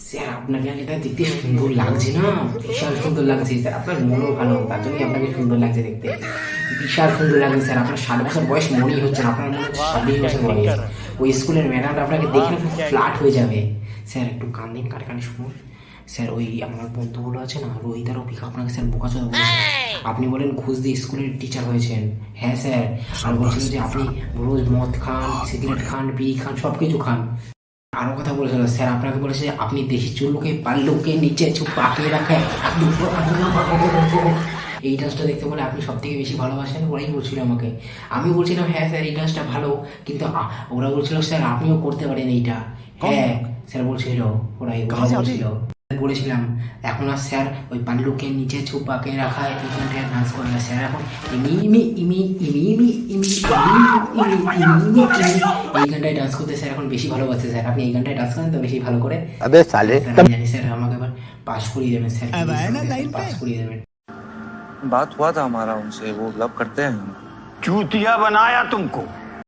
Sir আপনাকে এটা দেখতে সুন্দর লাগছে না, বিশাল সুন্দর লাগছে স্যার। আপনার মনও ভালো, তার জন্যই আপনাকে সুন্দর লাগছে দেখতে। বিশাল সুন্দর লাগছে স্যার। আপনার 7 বছর বয়স মনেই হচ্ছে না, আপনার মনে হচ্ছে 26 বছর বয়স। ওই স্কুলের ম্যাডামটা আপনাকে দেখে না খুব ফ্ল্যাট হয়ে যাবে। স্যার একটু কান দিন, কানে শুনুন। স্যার ওই আমার বন্ধুগুলো আছে না, রোহিত আর অভিকা, আপনাকে স্যার বোকাচোদা বলেছে। আপনি বলেন ঘুষ দিয়ে স্কুলের টিচার হয়েছেন। হ্যাঁ স্যার। আর বলছেন যে আপনি রোজ মদ খান, সিগারেট খান, বিড়ি খান, সব কিছু খান। আরো কথা বলেছিল স্যার, আপনাকে বলেছে আপনি দেশি চুলকে পাল্লুকে নিচে পাকে রাখে। এই ডান্সটা দেখতে বলে আপনি সব থেকে বেশি ভালোবাসেন, ওরাই বলছিল আমাকে। আমি বলছিলাম হ্যাঁ স্যার এই ডান্সটা ভালো, কিন্তু ওরা বলছিল স্যার আপনিও করতে পারেন এইটা। হ্যাঁ স্যার বলছিল, ওরাই বলছিল। বলেছিলাম এখন আর স্যার ওই পাল্লুকে নিচে ছুপাকে রাখা এইখানটায় ডান্স করে না স্যার, এখন ইমি ইমি ইমি ইমি ইমি ইমি ইমি এই গানটায় ডান্স করতে স্যার এখন বেশি ভালোবাসে স্যার। আপনি এই গানটায় ডান্স করেন তো বেশি ভালো করে। अबे साले আমি জানি স্যার, আমাকে এবার পাস করিয়ে দেবেন স্যার, পাস করিয়ে দেবেন। बात हुआ था हमारा उनसे, वो लव करते हैं। चूतिया बनाया तुमको।